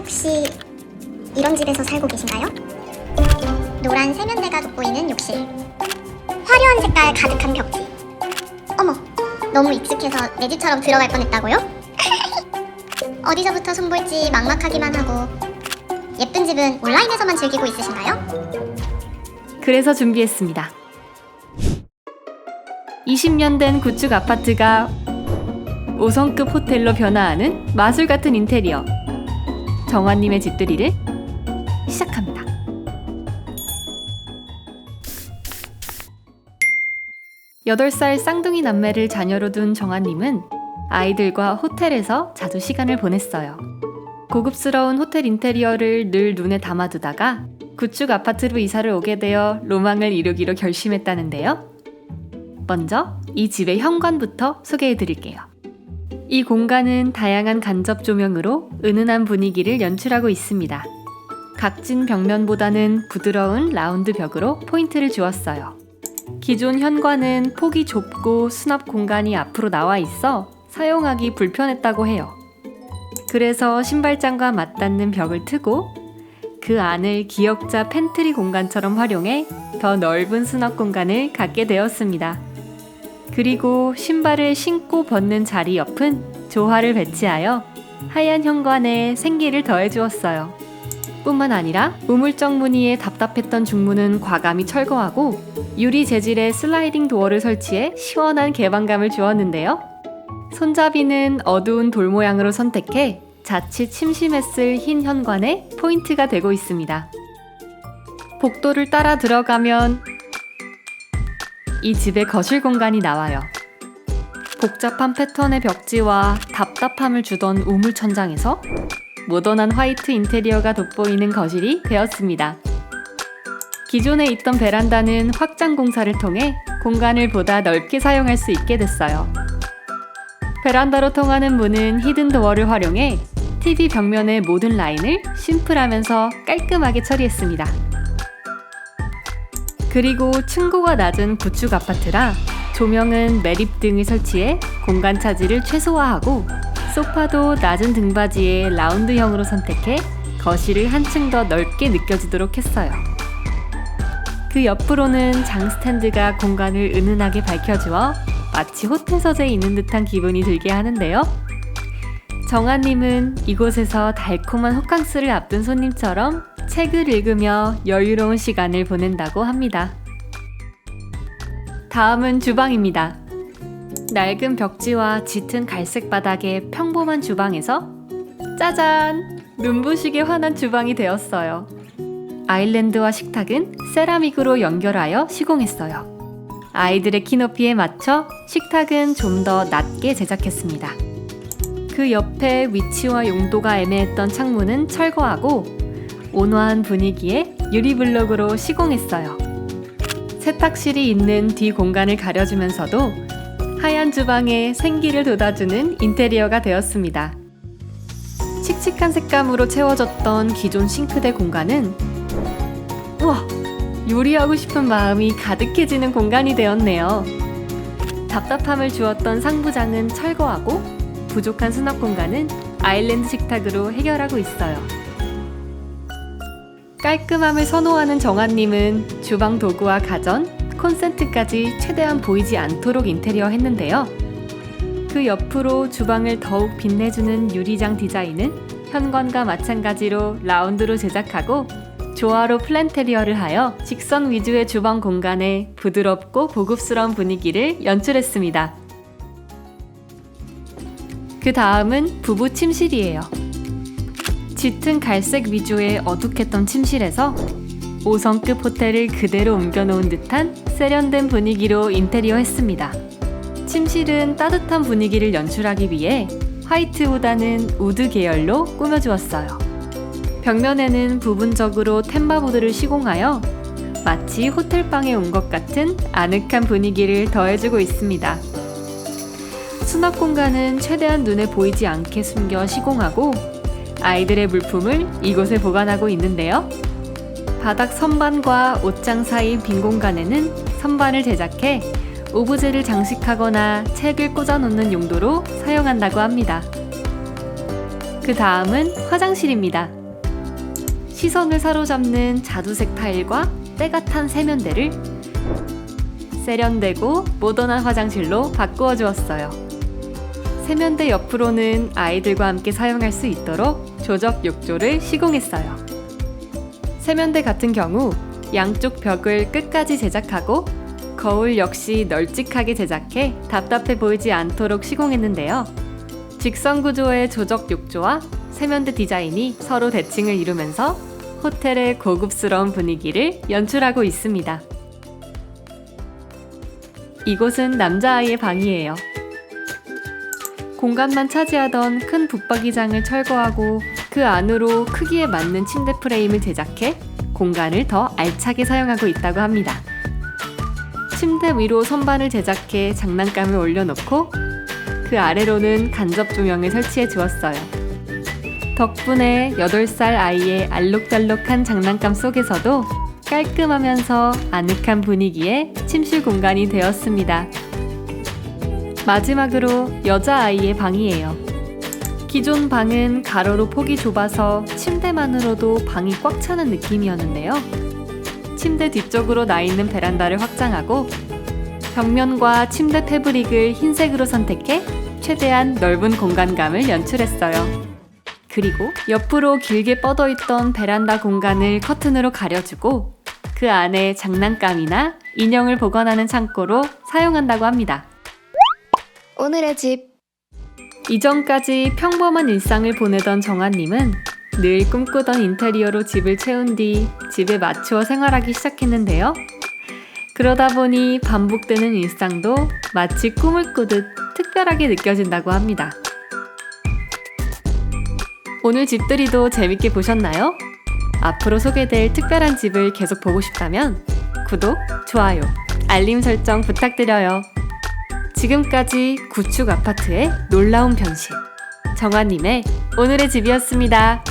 혹시 이런 집에서 살고 계신가요? 노란 세면대가 돋보이는 욕실, 화려한 색깔 가득한 벽지. 어머, 너무 익숙해서 내 집처럼 들어갈 뻔했다고요? 어디서부터 손볼지 막막하기만 하고, 예쁜 집은 온라인에서만 즐기고 있으신가요? 그래서 준비했습니다. 20년 된 구축 아파트가 5성급 호텔로 변화하는 마술 같은 인테리어. 정환님의 집들이를 시작합니다. 여덟 살 쌍둥이 남매를 자녀로 둔 정환님은 아이들과 호텔에서 자주 시간을 보냈어요. 고급스러운 호텔 인테리어를 늘 눈에 담아두다가 구축 아파트로 이사를 오게 되어 로망을 이루기로 결심했다는데요. 먼저 이 집의 현관부터 소개해드릴게요. 이 공간은 다양한 간접 조명으로 은은한 분위기를 연출하고 있습니다. 각진 벽면보다는 부드러운 라운드 벽으로 포인트를 주었어요. 기존 현관은 폭이 좁고 수납 공간이 앞으로 나와 있어 사용하기 불편했다고 해요. 그래서 신발장과 맞닿는 벽을 트고 그 안을 기역자 팬트리 공간처럼 활용해 더 넓은 수납 공간을 갖게 되었습니다. 그리고 신발을 신고 벗는 자리 옆은 조화를 배치하여 하얀 현관에 생기를 더해주었어요. 뿐만 아니라 우물정 무늬에 답답했던 중문은 과감히 철거하고 유리 재질의 슬라이딩 도어를 설치해 시원한 개방감을 주었는데요. 손잡이는 어두운 돌 모양으로 선택해 자칫 심심했을 흰 현관에 포인트가 되고 있습니다. 복도를 따라 들어가면 이 집의 거실 공간이 나와요. 복잡한 패턴의 벽지와 답답함을 주던 우물 천장에서 모던한 화이트 인테리어가 돋보이는 거실이 되었습니다. 기존에 있던 베란다는 확장 공사를 통해 공간을 보다 넓게 사용할 수 있게 됐어요. 베란다로 통하는 문은 히든 도어를 활용해 TV 벽면의 모든 라인을 심플하면서 깔끔하게 처리했습니다. 그리고 층고가 낮은 구축 아파트라 조명은 매립 등을 설치해 공간 차지를 최소화하고 소파도 낮은 등받이에 라운드형으로 선택해 거실을 한층 더 넓게 느껴지도록 했어요. 그 옆으로는 장 스탠드가 공간을 은은하게 밝혀주어 마치 호텔 서재에 있는 듯한 기분이 들게 하는데요. 정아님은 이곳에서 달콤한 호캉스를 앞둔 손님처럼 책을 읽으며 여유로운 시간을 보낸다고 합니다. 다음은 주방입니다. 낡은 벽지와 짙은 갈색 바닥의 평범한 주방에서 짜잔! 눈부시게 환한 주방이 되었어요. 아일랜드와 식탁은 세라믹으로 연결하여 시공했어요. 아이들의 키높이에 맞춰 식탁은 좀 더 낮게 제작했습니다. 그 옆에 위치와 용도가 애매했던 창문은 철거하고 온화한 분위기에 유리블록으로 시공했어요. 세탁실이 있는 뒤 공간을 가려주면서도 하얀 주방에 생기를 돋아주는 인테리어가 되었습니다. 칙칙한 색감으로 채워졌던 기존 싱크대 공간은 우와! 요리하고 싶은 마음이 가득해지는 공간이 되었네요. 답답함을 주었던 상부장은 철거하고 부족한 수납 공간은 아일랜드 식탁으로 해결하고 있어요. 깔끔함을 선호하는 정한님은 주방 도구와 가전, 콘센트까지 최대한 보이지 않도록 인테리어 했는데요. 그 옆으로 주방을 더욱 빛내주는 유리장 디자인은 현관과 마찬가지로 라운드로 제작하고 조화로 플랜테리어를 하여 직선 위주의 주방 공간에 부드럽고 고급스러운 분위기를 연출했습니다. 그 다음은 부부 침실이에요. 짙은 갈색 위주의 어둑했던 침실에서 5성급 호텔을 그대로 옮겨놓은 듯한 세련된 분위기로 인테리어 했습니다. 침실은 따뜻한 분위기를 연출하기 위해 화이트보다는 우드 계열로 꾸며주었어요. 벽면에는 부분적으로 템바보드를 시공하여 마치 호텔방에 온 것 같은 아늑한 분위기를 더해주고 있습니다. 수납 공간은 최대한 눈에 보이지 않게 숨겨 시공하고 아이들의 물품을 이곳에 보관하고 있는데요. 바닥 선반과 옷장 사이 빈 공간에는 선반을 제작해 오브제를 장식하거나 책을 꽂아놓는 용도로 사용한다고 합니다. 그 다음은 화장실입니다. 시선을 사로잡는 자두색 타일과 때가 탄 세면대를 세련되고 모던한 화장실로 바꾸어 주었어요. 세면대 옆으로는 아이들과 함께 사용할 수 있도록 조적 욕조를 시공했어요. 세면대 같은 경우 양쪽 벽을 끝까지 제작하고 거울 역시 널찍하게 제작해 답답해 보이지 않도록 시공했는데요. 직선 구조의 조적 욕조와 세면대 디자인이 서로 대칭을 이루면서 호텔의 고급스러운 분위기를 연출하고 있습니다. 이곳은 남자아이의 방이에요. 공간만 차지하던 큰 붙박이장을 철거하고 그 안으로 크기에 맞는 침대 프레임을 제작해 공간을 더 알차게 사용하고 있다고 합니다. 침대 위로 선반을 제작해 장난감을 올려놓고 그 아래로는 간접 조명을 설치해 주었어요. 덕분에 8살 아이의 알록달록한 장난감 속에서도 깔끔하면서 아늑한 분위기의 침실 공간이 되었습니다. 마지막으로 여자아이의 방이에요. 기존 방은 가로로 폭이 좁아서 침대만으로도 방이 꽉 차는 느낌이었는데요. 침대 뒤쪽으로 나 있는 베란다를 확장하고 벽면과 침대 패브릭을 흰색으로 선택해 최대한 넓은 공간감을 연출했어요. 그리고 옆으로 길게 뻗어있던 베란다 공간을 커튼으로 가려주고 그 안에 장난감이나 인형을 보관하는 창고로 사용한다고 합니다. 오늘의 집. 이전까지 평범한 일상을 보내던 정한님은 늘 꿈꾸던 인테리어로 집을 채운 뒤 집에 맞추어 생활하기 시작했는데요. 그러다 보니 반복되는 일상도 마치 꿈을 꾸듯 특별하게 느껴진다고 합니다. 오늘 집들이도 재밌게 보셨나요? 앞으로 소개될 특별한 집을 계속 보고 싶다면 구독, 좋아요, 알림 설정 부탁드려요. 지금까지 구축 아파트의 놀라운 변신, 정한님의 오늘의 집이었습니다.